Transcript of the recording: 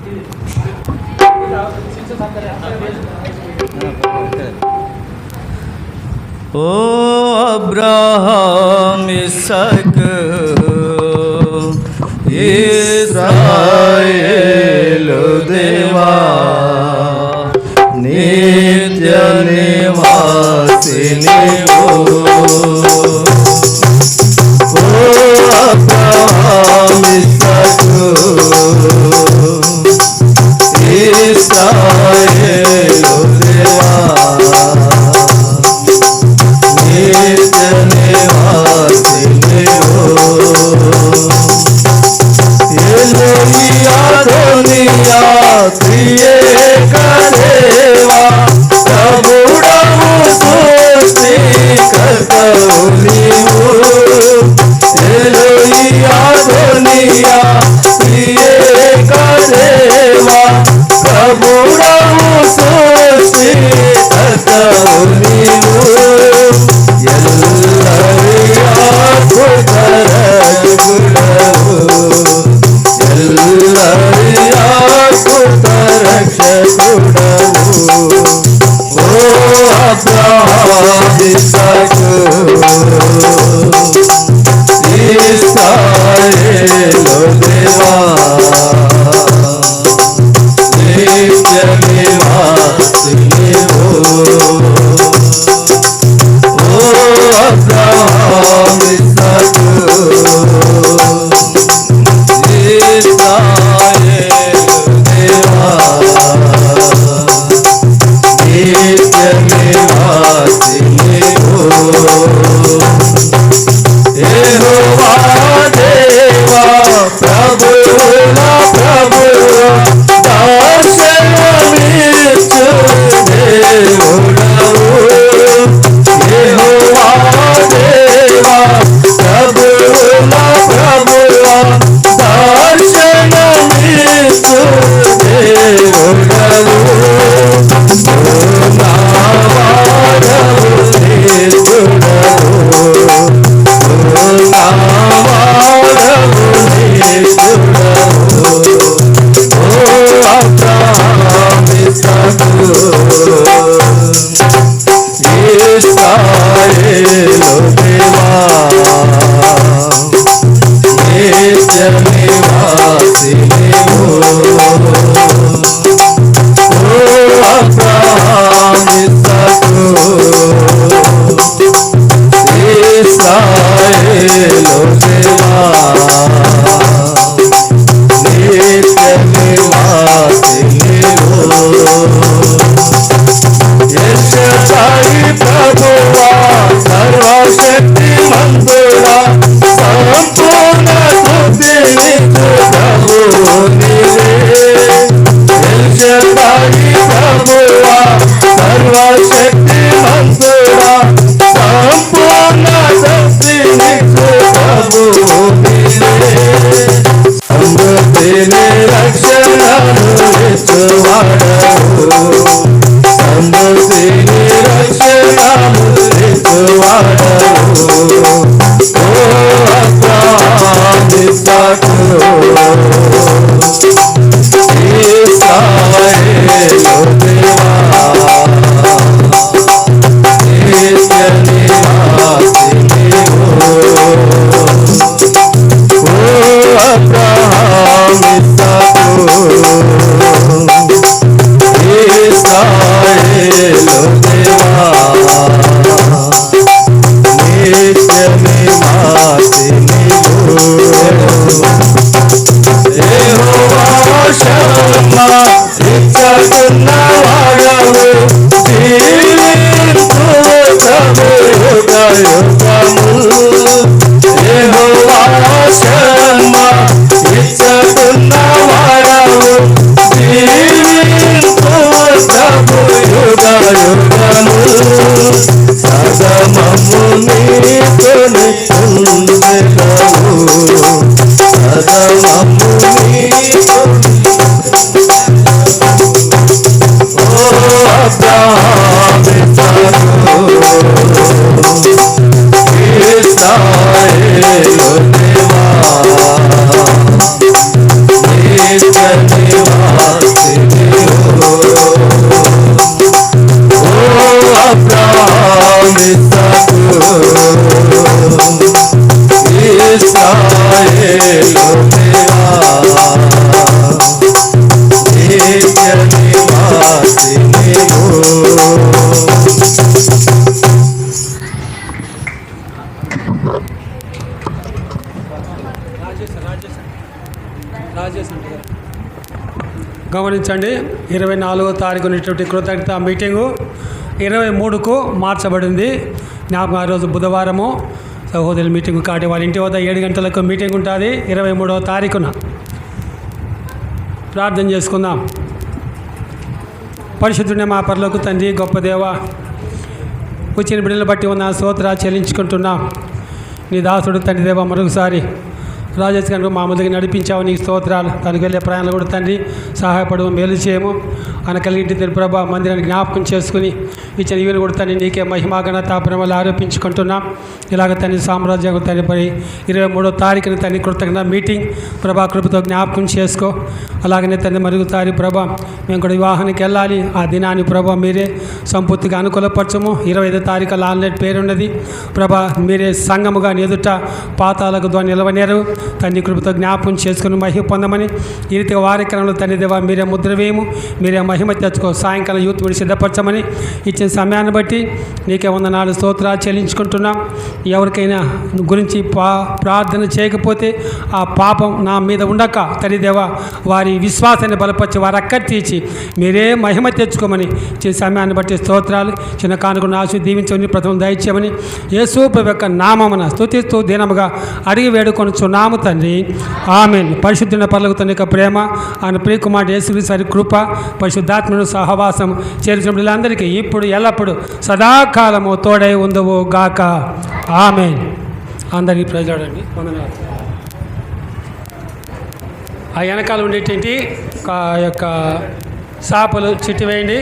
ओ Abraham इसक इस्राएल देवा नित्य निवासिनी हो। ओ अब्राहम इसक इस्राएल देवा नित्य निवासिनी हो। एलोहिया दुनिया त्रिएक देवा प्रभुडवु सृष्टिकर्तवु नीवु। एलोहिया दुनिया त्रिएक देवा प्रभुडवु सृष्टिकर्तवु नीवु। నివాసిని ఓ అబ్రహాము ఇస్సాకు ఇశ్రాయేలు దేవా నిత్య నివాసిని గమనించండి, 24వ తారీఖు ఉన్నటువంటి కృతజ్ఞత మీటింగు 23కు మార్చబడింది. జ్ఞాపకం, ఆ రోజు బుధవారము సహోదరుల మీటింగ్ కాటి వాళ్ళ ఇంటి వద్ద 7 గంటలకు మీటింగ్ ఉంటుంది. 23వ తారీఖున ప్రార్థన చేసుకుందాం. పరిశుద్ధుడే మా పరలోక తండ్రి, గొప్ప దేవ, వచ్చిన బిడ్డలు బట్టి ఉన్న స్తోత్రాలు చెల్లించుకుంటున్నాం. నీ దాసుడు తండ్రి దేవ మరొకసారి రాజేష్ కనుక మా ముందుకు నడిపించావు, నీకు స్తోత్రాలు. తనకు వెళ్ళే ప్రయాణాలు కూడా తండ్రి సహాయపడు, మేలు చేయము. ఆయన కలిగింటి ప్రభా మందిరాన్ని జ్ఞాపకం చేసుకుని ఇచ్చిన ఈవెను కూడా తండ్రి నీకే మహిమా ఘనత ప్రేమలు ఆరోపించుకుంటున్నాం. ఇలాగ తండ్రి సామ్రాజ్యం తండ్రి 23వ తారీఖున తండ్రి కృతజ్ఞత మీటింగ్ ప్రభా కృపతో జ్ఞాపకం చేసుకో. అలాగనే తండ్రి మరుగుతారి ప్రభా మేము కూడా వివాహానికి వెళ్ళాలి. ఆ దినాన్ని ప్రభా మీరే సంపూర్తిగా అనుకూలపరచము. 25వ తారీఖు ఆన్లైన్ పేరున్నది ప్రభా, మీరే సంఘముగా ఎదుట పాతాలకు ద్వారా నిలవనేరు తండ్రి కృపతో జ్ఞాపకం చేసుకుని మహిమ పొందమని ఈ రీతిగా వారికరణలో తండ్రి దేవా మీరే ముద్ర వేయము, మీరే మహిమ తెచ్చుకో. సాయంకాలం యూత్ మీడి సిద్ధపరచమని ఇచ్చిన సమయాన్ని బట్టి నీకే వందనాలు స్తోత్రాలు చెల్లించుకుంటున్నాం. ఎవరికైనా గురించి ప్రార్థన చేయకపోతే ఆ పాపం నా మీద ఉండక తండ్రి దేవా వారి విశ్వాసాన్ని బలపరిచి వారి అక్కడి తీర్చి మీరే మహిమ తెచ్చుకోమని ఇచ్చిన సమయాన్ని బట్టి స్తోత్రాలు. చిన్న కానుకను ఆశ దీవించమని ప్రథమ దయచేయమని యేసు ప్రభు యొక్క నామమున స్తుతిస్తూ దీనముగా అడిగి వేడుకొనుచున్నాము తండ్రి, ఆమేన్. పరిశుద్ధుల పరలోక తండ్రి యొక్క ప్రేమ, ఆయన ప్రియకుమారుడు యేసుక్రీస్తు వారి కృప, పరిశుద్ధాత్మను సహవాసం చేర్చిన బిడ్డలందరికీ ఇప్పుడు ఎల్లప్పుడు సదాకాలము తోడై ఉందవు గాక, ఆమేన్. అందరికీ ప్రజలండి వందనాలు. ఆ వెనకాల ఉండేటువంటి యొక్క సాపలు చిట్టి వేయండి.